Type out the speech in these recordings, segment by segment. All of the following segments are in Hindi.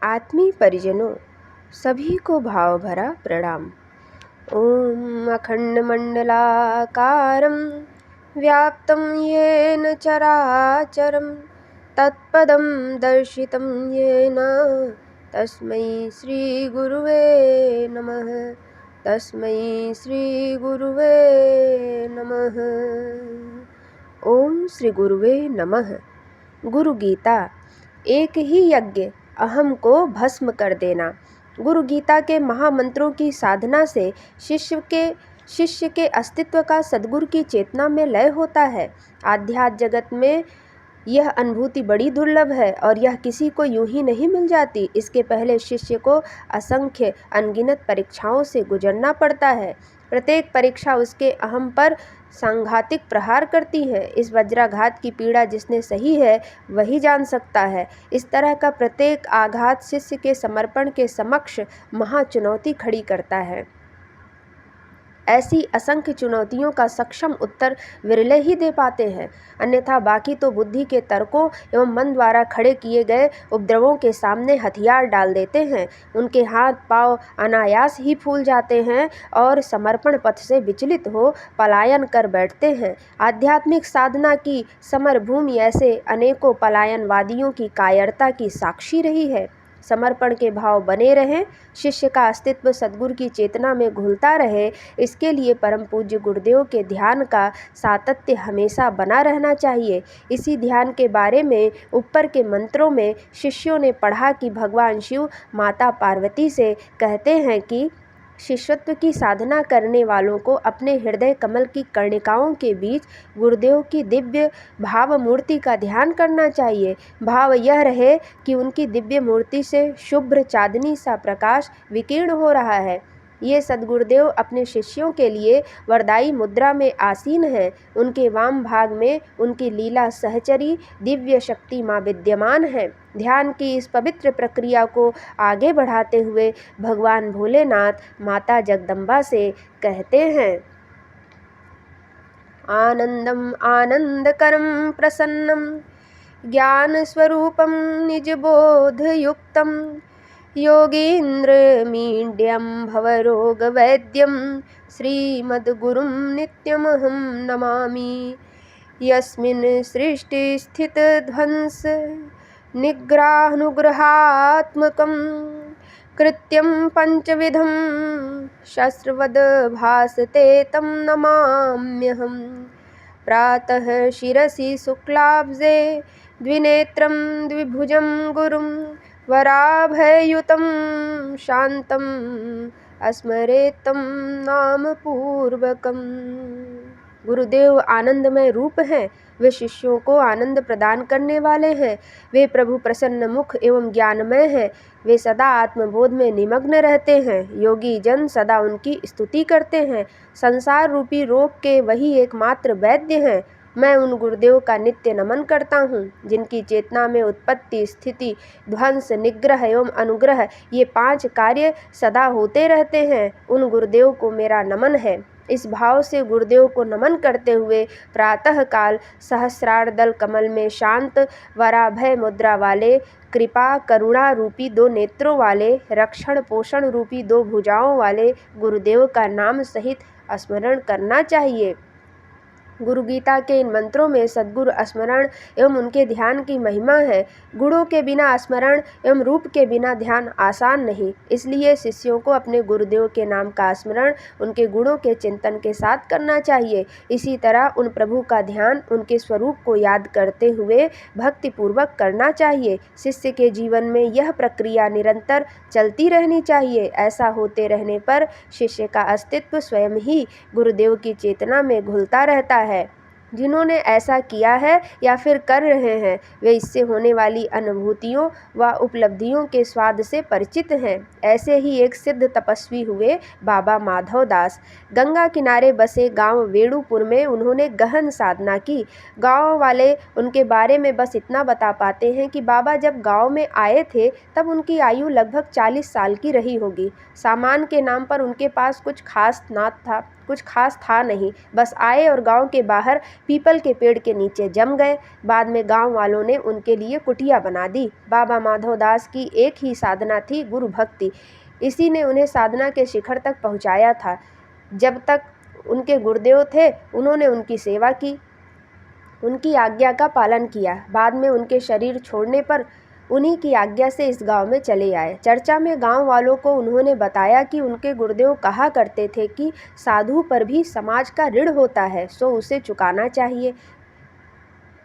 आत्मीय परिजनों, सभी को भाव भरा प्रणाम। ओम अखंडमंडलाकारं व्याप्तं येन चराचरं तत्पदं दर्शितं येन तस्मै श्री गुरुवे नमः। तस्मै श्री गुरुवे नमः। ओम श्री गुरुवे नमः। गुरु गीता। एक ही यज्ञ अहम को भस्म कर देना। गुरु गीता के महामंत्रों की साधना से शिष्य के अस्तित्व का सद्गुरु की चेतना में लय होता है। आध्यात्म जगत में यह अनुभूति बड़ी दुर्लभ है और यह किसी को यूं ही नहीं मिल जाती। इसके पहले शिष्य को असंख्य अनगिनत परीक्षाओं से गुजरना पड़ता है। प्रत्येक परीक्षा उसके अहम पर सांघातिक प्रहार करती है। इस वज्राघात की पीड़ा जिसने सही है वही जान सकता है। इस तरह का प्रत्येक आघात शिष्य के समर्पण के समक्ष महाचुनौती खड़ी करता है। ऐसी असंख्य चुनौतियों का सक्षम उत्तर विरले ही दे पाते हैं, अन्यथा बाकी तो बुद्धि के तर्कों एवं मन द्वारा खड़े किए गए उपद्रवों के सामने हथियार डाल देते हैं। उनके हाथ पांव अनायास ही फूल जाते हैं और समर्पण पथ से विचलित हो पलायन कर बैठते हैं। आध्यात्मिक साधना की समरभूमि ऐसे अनेकों पलायनवादियों की कायरता की साक्षी रही है। समर्पण के भाव बने रहें, शिष्य का अस्तित्व सद्गुरु की चेतना में घुलता रहे, इसके लिए परम पूज्य गुरुदेव के ध्यान का सातत्य हमेशा बना रहना चाहिए। इसी ध्यान के बारे में ऊपर के मंत्रों में शिष्यों ने पढ़ा कि भगवान शिव माता पार्वती से कहते हैं कि शिष्यत्व की साधना करने वालों को अपने हृदय कमल की कर्णिकाओं के बीच गुरुदेव की दिव्य भाव मूर्ति का ध्यान करना चाहिए। भाव यह रहे कि उनकी दिव्य मूर्ति से शुभ्र चांदनी सा प्रकाश विकीर्ण हो रहा है। ये सद्गुरुदेव अपने शिष्यों के लिए वरदायी मुद्रा में आसीन हैं। उनके वाम भाग में उनकी लीला सहचरी दिव्य शक्ति माँ विद्यमान है। ध्यान की इस पवित्र प्रक्रिया को आगे बढ़ाते हुए भगवान भोलेनाथ माता जगदम्बा से कहते हैं, आनंदम आनंदकरम प्रसन्नम ज्ञान स्वरूपम निजबोधयुक्तम योगीन्द्रमीड्यं भवरोगवैद्यं श्रीमद्गुरुं नित्यमहं नमामि। यस्मिन् सृष्टिस्थितिध्वंस निग्रहानुग्रहात्मकं कृत्यं पंचविधं शस्त्रवद् भासते तं नमाम्यहम्। प्रातः शिरसि शुक्लाब्जे द्विनेत्रं द्विभुजं गुरुं वराभयुतं शान्तं स्मरेत्तं नाम पूर्वकम्। गुरुदेव आनंदमय रूप हैं। वे शिष्यों को आनंद प्रदान करने वाले हैं। वे प्रभु प्रसन्न मुख एवं ज्ञानमय हैं। वे सदा आत्मबोध में निमग्न रहते हैं। योगी जन सदा उनकी स्तुति करते हैं। संसार रूपी रोग के वही एकमात्र वैद्य हैं। मैं उन गुरुदेव का नित्य नमन करता हूँ जिनकी चेतना में उत्पत्ति, स्थिति, ध्वंस, निग्रह एवं अनुग्रह ये 5 कार्य सदा होते रहते हैं। उन गुरुदेव को मेरा नमन है। इस भाव से गुरुदेव को नमन करते हुए प्रातः काल सहस्रार दल कमल में शांत वराभय मुद्रा वाले, कृपा करुणा रूपी 2 नेत्रों वाले, रक्षण पोषण रूपी 2 भुजाओं वाले गुरुदेव का नाम सहित स्मरण करना चाहिए। गुरु गीता के इन मंत्रों में सद्गुरु स्मरण एवं उनके ध्यान की महिमा है। गुणों के बिना स्मरण एवं रूप के बिना ध्यान आसान नहीं। इसलिए शिष्यों को अपने गुरुदेव के नाम का स्मरण उनके गुणों के चिंतन के साथ करना चाहिए। इसी तरह उन प्रभु का ध्यान उनके स्वरूप को याद करते हुए भक्तिपूर्वक करना चाहिए। शिष्य के जीवन में यह प्रक्रिया निरंतर चलती रहनी चाहिए। ऐसा होते रहने पर शिष्य का अस्तित्व स्वयं ही गुरुदेव की चेतना में घुलता रहता है। जिन्होंने ऐसा किया है या फिर कर रहे हैं वे इससे होने वाली अनुभूतियों व उपलब्धियों के स्वाद से परिचित हैं। ऐसे ही एक सिद्ध तपस्वी हुए बाबा माधव दास। गंगा किनारे बसे गांव वेणुपुर में उन्होंने गहन साधना की। गांव वाले उनके बारे में बस इतना बता पाते हैं कि बाबा जब गांव में आए थे तब उनकी आयु लगभग 40 साल की रही होगी। सामान के नाम पर उनके पास कुछ खास ना था, कुछ खास था नहीं। बस आए और गांव के बाहर पीपल के पेड़ के नीचे जम गए। बाद में गांव वालों ने उनके लिए कुटिया बना दी। बाबा माधवदास की एक ही साधना थी, गुरु भक्ति। इसी ने उन्हें साधना के शिखर तक पहुंचाया था। जब तक उनके गुरुदेव थे उन्होंने उनकी सेवा की, उनकी आज्ञा का पालन किया। बाद में उनके शरीर छोड़ने पर उन्हीं की आज्ञा से इस गांव में चले आए। चर्चा में गांव वालों को उन्होंने बताया कि उनके गुरुदेव कहा करते थे कि साधु पर भी समाज का ऋण होता है, सो उसे चुकाना चाहिए।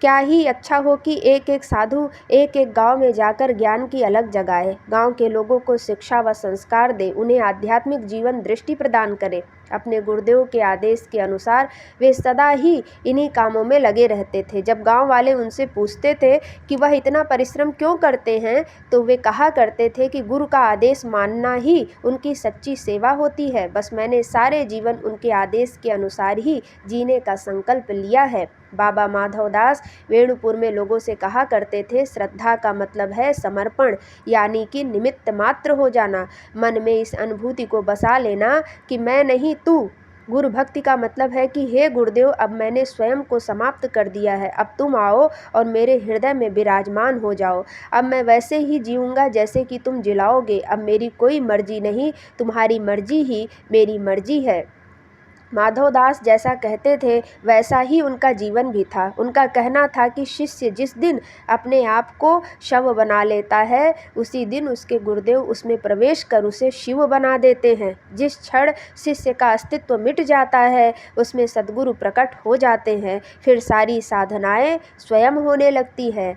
क्या ही अच्छा हो कि एक एक साधु एक एक गांव में जाकर ज्ञान की अलग जगाए, गांव के लोगों को शिक्षा व संस्कार दे, उन्हें आध्यात्मिक जीवन दृष्टि प्रदान करे। अपने गुरुदेव के आदेश के अनुसार वे सदा ही इन्हीं कामों में लगे रहते थे। जब गांव वाले उनसे पूछते थे कि वह इतना परिश्रम क्यों करते हैं, तो वे कहा करते थे कि गुरु का आदेश मानना ही उनकी सच्ची सेवा होती है। बस मैंने सारे जीवन उनके आदेश के अनुसार ही जीने का संकल्प लिया है। बाबा माधवदास वेणुपुर में लोगों से कहा करते थे, श्रद्धा का मतलब है समर्पण, यानी कि निमित्त मात्र हो जाना। मन में इस अनुभूति को बसा लेना कि मैं नहीं तू। गुरु भक्ति का मतलब है कि हे गुरुदेव, अब मैंने स्वयं को समाप्त कर दिया है, अब तुम आओ और मेरे हृदय में विराजमान हो जाओ। अब मैं वैसे ही जीऊँगा जैसे कि तुम जिलाओगे। अब मेरी कोई मर्जी नहीं, तुम्हारी मर्जी ही मेरी मर्जी है। माधवदास जैसा कहते थे वैसा ही उनका जीवन भी था। उनका कहना था कि शिष्य जिस दिन अपने आप को शव बना लेता है, उसी दिन उसके गुरुदेव उसमें प्रवेश कर उसे शिव बना देते हैं। जिस क्षण शिष्य का अस्तित्व मिट जाता है, उसमें सद्गुरु प्रकट हो जाते हैं। फिर सारी साधनाएं स्वयं होने लगती है,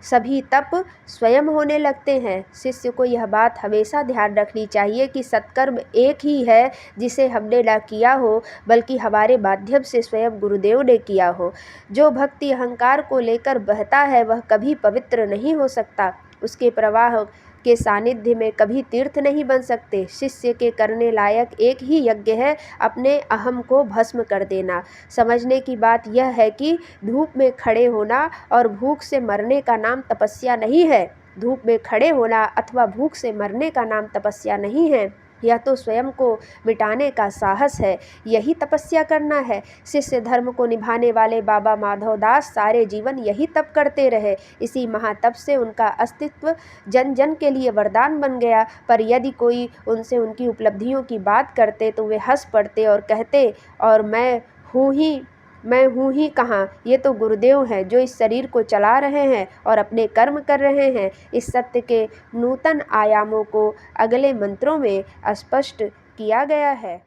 सभी तप स्वयं होने लगते हैं। शिष्य को यह बात हमेशा ध्यान रखनी चाहिए कि सत्कर्म एक ही है जिसे हमने न किया हो, बल्कि हमारे माध्यम से स्वयं गुरुदेव ने किया हो। जो भक्ति अहंकार को लेकर बहता है वह कभी पवित्र नहीं हो सकता। उसके प्रवाह के सानिध्य में कभी तीर्थ नहीं बन सकते। शिष्य के करने लायक एक ही यज्ञ है, अपने अहम को भस्म कर देना। समझने की बात यह है कि धूप में खड़े होना और भूख से मरने का नाम तपस्या नहीं है। धूप में खड़े होना अथवा भूख से मरने का नाम तपस्या नहीं है, यह तो स्वयं को मिटाने का साहस है, यही तपस्या करना है। शिष्य धर्म को निभाने वाले बाबा माधवदास सारे जीवन यही तप करते रहे। इसी महातप से उनका अस्तित्व जन जन के लिए वरदान बन गया। पर यदि कोई उनसे उनकी उपलब्धियों की बात करते तो वे हंस पड़ते और कहते, और मैं हूँ ही कहाँ, ये तो गुरुदेव हैं जो इस शरीर को चला रहे हैं और अपने कर्म कर रहे हैं। इस सत्य के नूतन आयामों को अगले मंत्रों में स्पष्ट किया गया है।